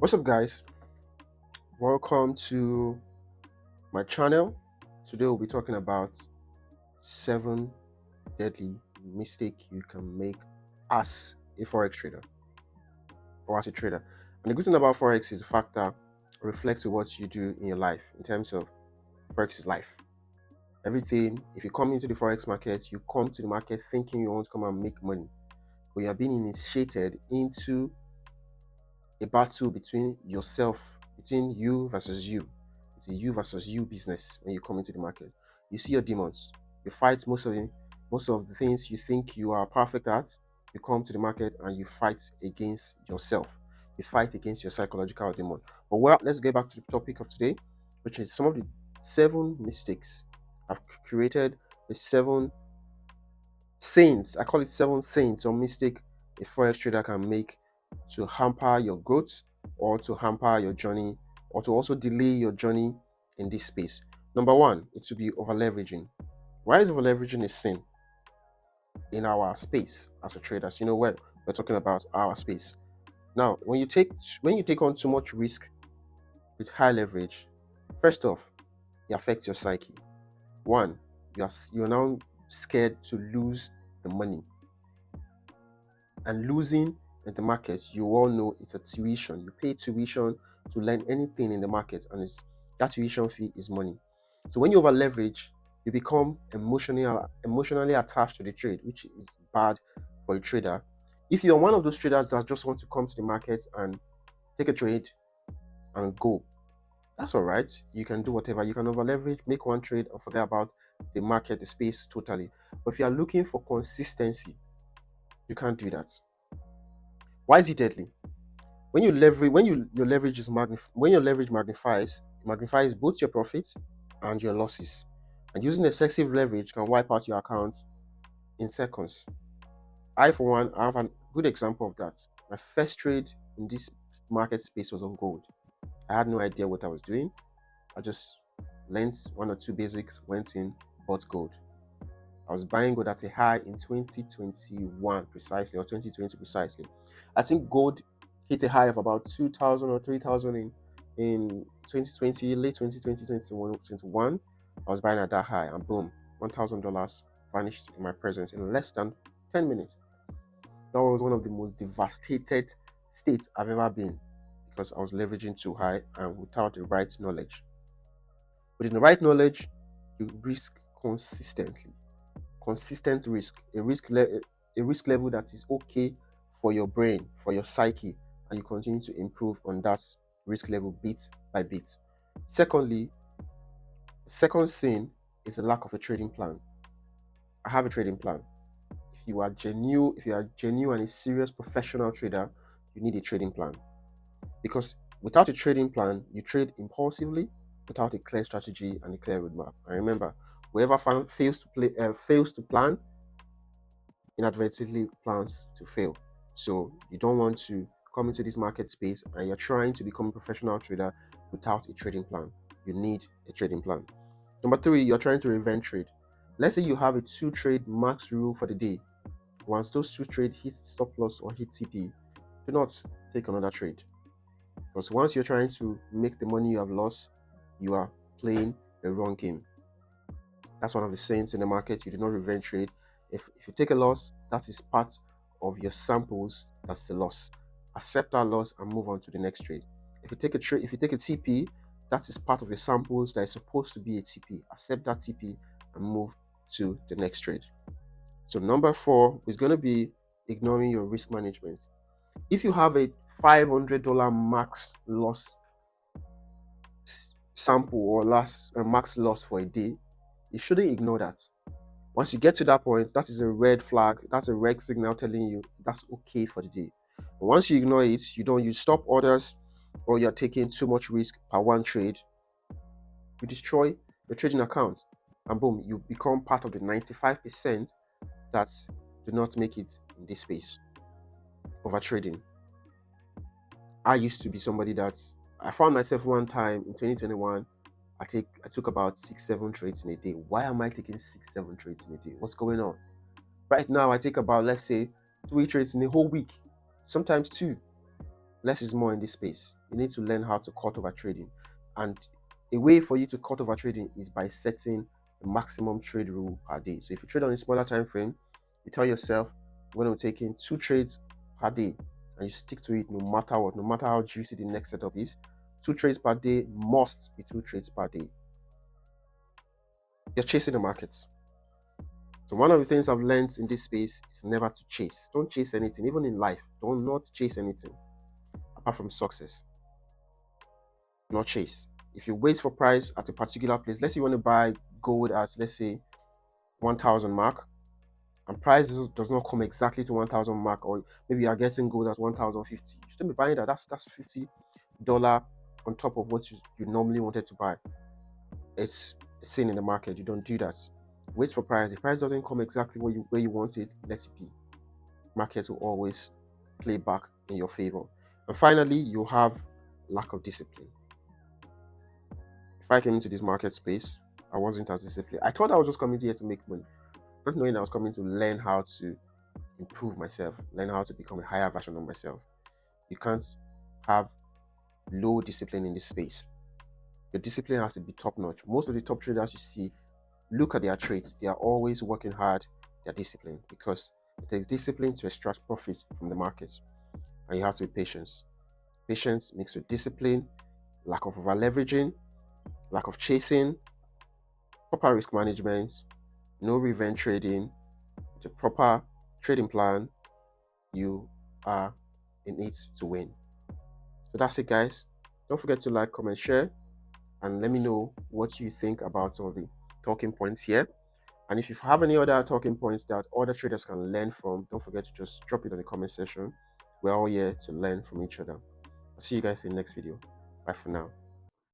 What's up, guys? Welcome to my channel. Today we'll be talking about 7 deadly mistakes you can make as a forex trader or as a trader. And the good thing about forex is the fact that it reflects on what you do in your life. In terms of forex is life. Everything. If you come into the forex market, you come to the market thinking you want to come and make money, but you are being initiated into a battle between you versus you. It's a you versus you business when you come into the market. You see your demons. You fight most of the things you think you are perfect at. You come to the market and you fight against yourself. You fight against your psychological demon. But well, let's get back to the topic of today, which is some of the 7 mistakes I've created, the 7 sins. I call it 7 sins or mistake a forex trader can make to hamper your growth or to hamper your journey or to also delay your journey in this space. Number one, it will be over leveraging. Why is over leveraging a sin in our space as a traders? You know what we're talking about our space. Now, when you take on too much risk with high leverage, first off, it affects your psyche. One, you're now scared to lose the money, and losing in the market, you all know it's a tuition. You pay tuition to learn anything in the market, and that tuition fee is money. So when you over leverage, you become emotionally attached to the trade, which is bad for a trader. If you're one of those traders that just want to come to the market and take a trade and go, that's all right. You can do whatever. You can over leverage, make one trade, and forget about the market, the space totally. But if you are looking for consistency, you can't do that. Why is it deadly? When you leverage, your leverage is when your leverage magnifies both your profits and your losses. And using excessive leverage can wipe out your account in seconds. I, for one, I have a good example of that. My first trade in this market space was on gold. I had no idea what I was doing. I just learned one or two basics, went in, bought gold. I was buying gold at a high in 2021 precisely, or 2020 precisely. I think gold hit a high of about 2,000 or 3,000 in 2020, late 2020, 2021. I was buying at that high, and boom, $1,000 vanished in my presence in less than 10 minutes. That was one of the most devastated states I've ever been, because I was leveraging too high and without the right knowledge. With the right knowledge, you risk consistently. Consistent risk, a risk level that is okay for your brain, for your psyche, and you continue to improve on that risk level bit by bit. Secondly, the second sin is the lack of a trading plan. I have a trading plan. If you are genuine and a serious professional trader, you need a trading plan, because without a trading plan, you trade impulsively without a clear strategy and a clear roadmap. And remember, whoever fails to plan inadvertently plans to fail. So you don't want to come into this market space and you're trying to become a professional trader without a trading plan. You need a trading plan. Number three, you're trying to revenge trade. Let's say you have a 2 trade max rule for the day. Once those 2 trade hit stop loss or hit TP, do not take another trade. Because once you're trying to make the money you have lost, you are playing the wrong game. That's one of the sayings in the market. You do not revenge trade. If you take a loss, that is part of your samples. That's the loss. Accept that loss and move on to the next trade. If you take a TP, that is part of your samples that is supposed to be a TP. Accept that TP and move to the next trade. So number 4 is going to be ignoring your risk management. If you have a $500 max loss sample or max loss for a day, you shouldn't ignore that. Once you get to that point, that is a red flag. That's a red signal telling you that's okay for the day. But once you ignore it, you stop orders, or you're taking too much risk per one trade, you destroy your trading account, and boom, you become part of the 95% that do not make it in this space. Over trading. I used to be somebody that I found myself one time in 2021. I took about 6-7 trades in a day. Why am I taking 6-7 trades in a day? What's going on? Right now, I take about, let's say, 3 trades in a whole week, sometimes 2. Less is more in this space. you need to learn how to cut over trading. And a way for you to cut over trading is by setting the maximum trade rule per day. So if you trade on a smaller time frame, you tell yourself, I'm going to be taking 2 trades per day, and you stick to it no matter what, no matter how juicy the next setup is. 2 trades per day must be 2 trades per day. You're chasing the markets. So one of the things I've learned in this space is never to chase. Don't chase anything, even in life. Do not chase anything apart from success. Not chase. If you wait for price at a particular place, let's say you want to buy gold at, let's say, 1,000 mark, and price does not come exactly to 1,000 mark, or maybe you are getting gold at 1,050. You shouldn't be buying that. That's $50 on top of what you normally wanted to buy. It's seen in the market. You don't do that. Wait for price. If price doesn't come exactly where you want it, let it be. Market will always play back in your favor. And finally, you have lack of discipline. If I came into this market space, I wasn't as disciplined. I thought I was just coming here to make money, not knowing I was coming to learn how to improve myself, learn how to become a higher version of myself. You can't have low discipline in this space. Your discipline has to be top notch. Most of the top traders you see, look at their trades. They are always working hard. They're disciplined because it takes discipline to extract profit from the market, and you have to be patient. Patience mixed with discipline, lack of over leveraging, lack of chasing, proper risk management, no revenge trading, the proper trading plan, you are in it to win. So that's it, guys. Don't forget to like, comment, share, and let me know what you think about some of the talking points here. And if you have any other talking points that other traders can learn from, don't forget to just drop it in the comment section. We're all here to learn from each other. I'll see you guys in the next video. Bye for now.